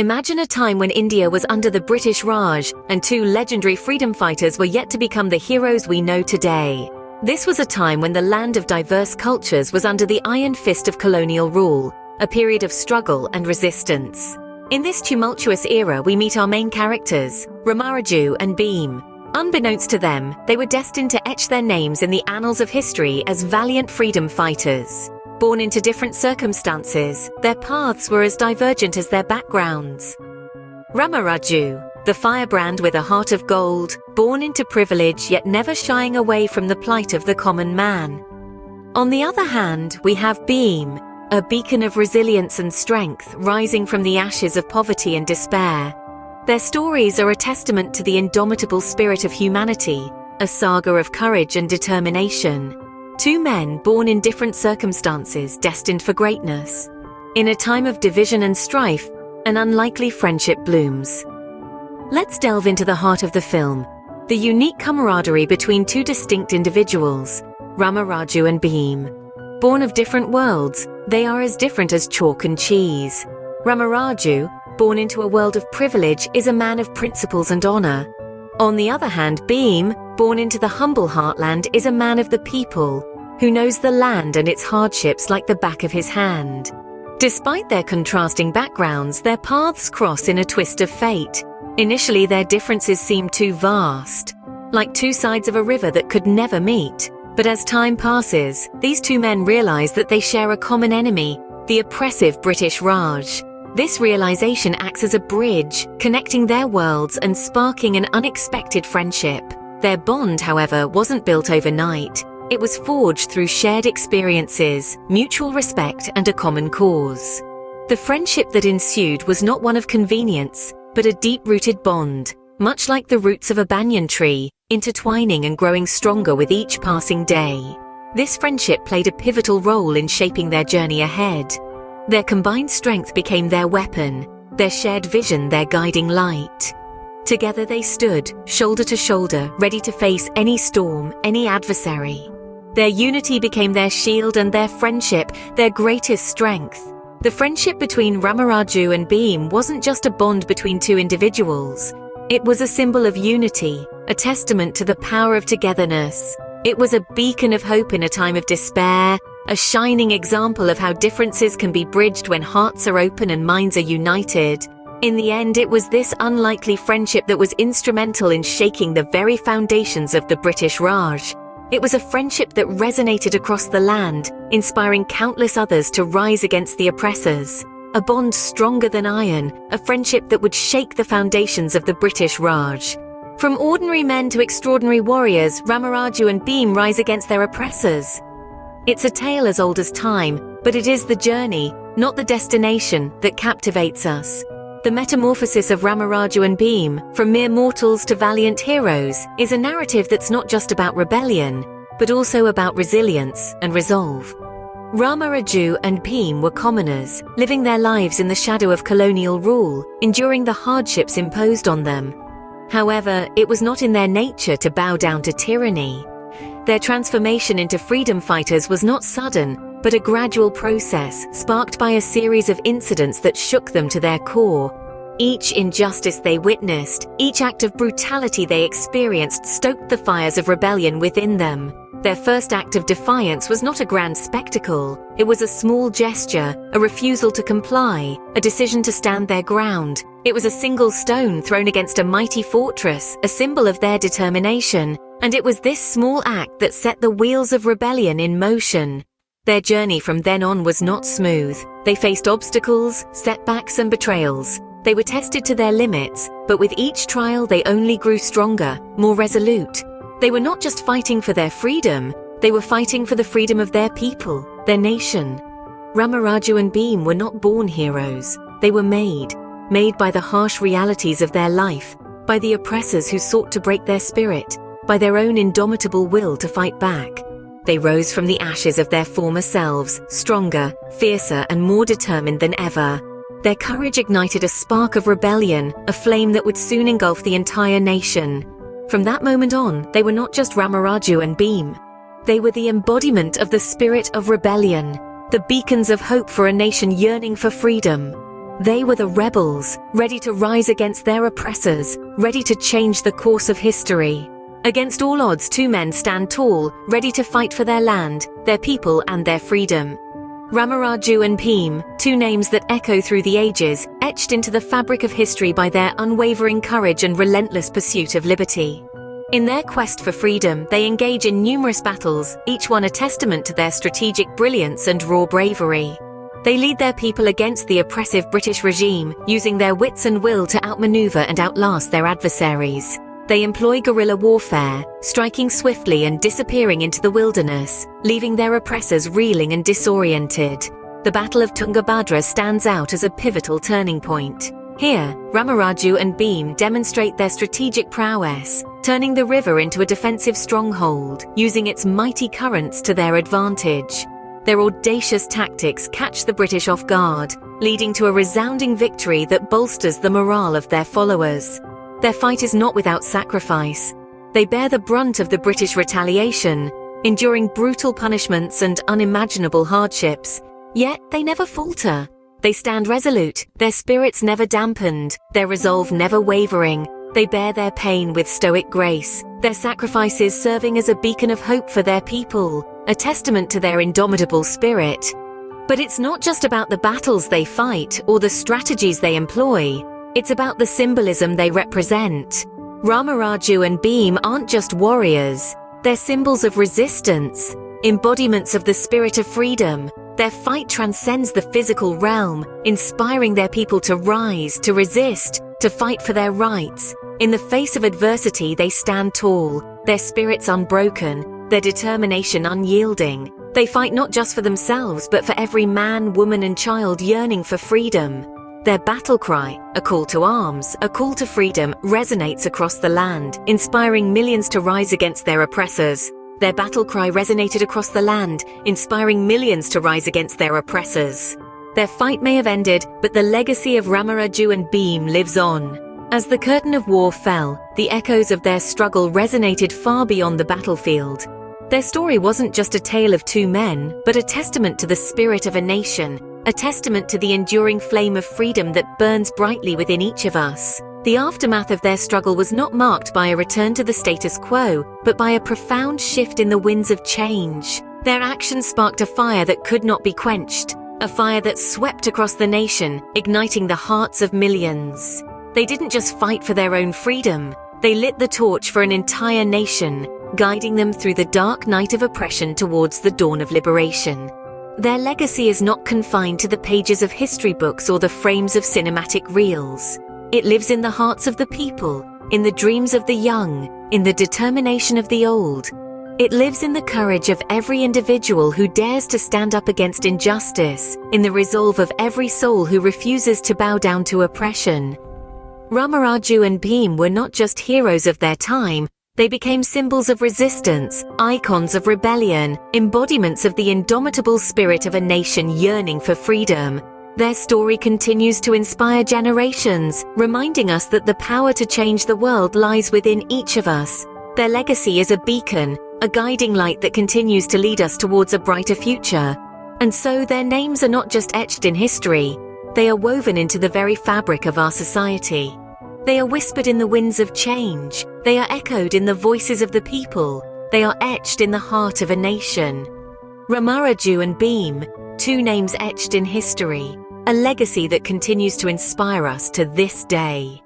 Imagine a time when India was under the British Raj, and two legendary freedom fighters were yet to become the heroes we know today. This was a time when the land of diverse cultures was under the iron fist of colonial rule, a period of struggle and resistance. In this tumultuous era, we meet our main characters, Ramaraju and Bhim. Unbeknownst to them, they were destined to etch their names in the annals of history as valiant freedom fighters. Born into different circumstances, their paths were as divergent as their backgrounds. Ramaraju, the firebrand with a heart of gold, born into privilege yet never shying away from the plight of the common man. On the other hand, we have Bhim, a beacon of resilience and strength rising from the ashes of poverty and despair. Their stories are a testament to the indomitable spirit of humanity, a saga of courage and determination. Two men born in different circumstances, destined for greatness. In a time of division and strife, an unlikely friendship blooms. Let's delve into the heart of the film, the unique camaraderie between two distinct individuals, Ramaraju and Bhim. Born of different worlds, they are as different as chalk and cheese. Ramaraju, born into a world of privilege, is a man of principles and honor. On the other hand, Bhim, born into the humble heartland, is a man of the people, who knows the land and its hardships like the back of his hand. Despite their contrasting backgrounds, their paths cross in a twist of fate. Initially, their differences seem too vast, like two sides of a river that could never meet. But as time passes, these two men realize that they share a common enemy, the oppressive British Raj. This realization acts as a bridge, connecting their worlds and sparking an unexpected friendship. Their bond, however, wasn't built overnight. It was forged through shared experiences, mutual respect, and a common cause. The friendship that ensued was not one of convenience, but a deep-rooted bond, much like the roots of a banyan tree, intertwining and growing stronger with each passing day. This friendship played a pivotal role in shaping their journey ahead. Their combined strength became their weapon, their shared vision their guiding light. Together they stood, shoulder to shoulder, ready to face any storm, any adversary. Their unity became their shield and their friendship their greatest strength. The friendship between Ramaraju and Bhim wasn't just a bond between two individuals. It was a symbol of unity, a testament to the power of togetherness. It was a beacon of hope in a time of despair, a shining example of how differences can be bridged when hearts are open and minds are united. In the end, it was this unlikely friendship that was instrumental in shaking the very foundations of the British Raj. It was a friendship that resonated across the land, inspiring countless others to rise against the oppressors. A bond stronger than iron, a friendship that would shake the foundations of the British Raj. From ordinary men to extraordinary warriors, Ramaraju and Bhim rise against their oppressors. It's a tale as old as time, but it is the journey, not the destination, that captivates us. The metamorphosis of Ramaraju and Bhim, from mere mortals to valiant heroes, is a narrative that's not just about rebellion, but also about resilience and resolve. Ramaraju and Bhim were commoners, living their lives in the shadow of colonial rule, enduring the hardships imposed on them. However, it was not in their nature to bow down to tyranny. Their transformation into freedom fighters was not sudden, but a gradual process sparked by a series of incidents that shook them to their core. Each injustice they witnessed, each act of brutality they experienced stoked the fires of rebellion within them. Their first act of defiance was not a grand spectacle. It was a small gesture, a refusal to comply, a decision to stand their ground. It was a single stone thrown against a mighty fortress, a symbol of their determination. And it was this small act that set the wheels of rebellion in motion. Their journey from then on was not smooth. They faced obstacles, setbacks, and betrayals. They were tested to their limits, but with each trial they only grew stronger, more resolute. They were not just fighting for their freedom, they were fighting for the freedom of their people, their nation. Ramaraju and Bhim were not born heroes. They were made by the harsh realities of their life, by the oppressors who sought to break their spirit, by their own indomitable will to fight back. They rose from the ashes of their former selves, stronger, fiercer, and more determined than ever. Their courage ignited a spark of rebellion, a flame that would soon engulf the entire nation. From that moment on, they were not just Ramaraju and Bhim. They were the embodiment of the spirit of rebellion, the beacons of hope for a nation yearning for freedom. They were the rebels, ready to rise against their oppressors, ready to change the course of history. Against all odds, two men stand tall, ready to fight for their land, their people, and their freedom. Ramaraju and Bhim, two names that echo through the ages, etched into the fabric of history by their unwavering courage and relentless pursuit of liberty. In their quest for freedom, they engage in numerous battles, each one a testament to their strategic brilliance and raw bravery. They lead their people against the oppressive British regime, using their wits and will to outmaneuver and outlast their adversaries. They employ guerrilla warfare, striking swiftly and disappearing into the wilderness, leaving their oppressors reeling and disoriented. The Battle of Tungabhadra stands out as a pivotal turning point. Here, Ramaraju and Bhim demonstrate their strategic prowess, turning the river into a defensive stronghold, using its mighty currents to their advantage. Their audacious tactics catch the British off guard, leading to a resounding victory that bolsters the morale of their followers. Their fight is not without sacrifice. They bear the brunt of the British retaliation, enduring brutal punishments and unimaginable hardships. Yet they never falter. They stand resolute, their spirits never dampened, their resolve never wavering. They bear their pain with stoic grace, their sacrifices serving as a beacon of hope for their people, a testament to their indomitable spirit. But it's not just about the battles they fight or the strategies they employ. It's about the symbolism they represent. Ramaraju and Bhim aren't just warriors. They're symbols of resistance, embodiments of the spirit of freedom. Their fight transcends the physical realm, inspiring their people to rise, to resist, to fight for their rights. In the face of adversity, they stand tall, their spirits unbroken, their determination unyielding. They fight not just for themselves, but for every man, woman, and child yearning for freedom. Their battle cry, a call to arms, a call to freedom, resonates across the land, inspiring millions to rise against their oppressors. Their battle cry resonated across the land, inspiring millions to rise against their oppressors. Their fight may have ended, but the legacy of Ramaraju and Bhim lives on. As the curtain of war fell, the echoes of their struggle resonated far beyond the battlefield. Their story wasn't just a tale of two men, but a testament to the spirit of a nation, a testament to the enduring flame of freedom that burns brightly within each of us. The aftermath of their struggle was not marked by a return to the status quo, but by a profound shift in the winds of change. Their actions sparked a fire that could not be quenched, a fire that swept across the nation, igniting the hearts of millions. They didn't just fight for their own freedom, they lit the torch for an entire nation, guiding them through the dark night of oppression towards the dawn of liberation. Their legacy is not confined to the pages of history books or the frames of cinematic reels. It lives in the hearts of the people, in the dreams of the young, in the determination of the old. It lives in the courage of every individual who dares to stand up against injustice, in the resolve of every soul who refuses to bow down to oppression. Ramaraju and Bhim were not just heroes of their time, they became symbols of resistance, icons of rebellion, embodiments of the indomitable spirit of a nation yearning for freedom. Their story continues to inspire generations, reminding us that the power to change the world lies within each of us. Their legacy is a beacon, a guiding light that continues to lead us towards a brighter future. And so their names are not just etched in history, they are woven into the very fabric of our society. They are whispered in the winds of change. They are echoed in the voices of the people. They are etched in the heart of a nation. Ramaraju and Bhim, two names etched in history, a legacy that continues to inspire us to this day.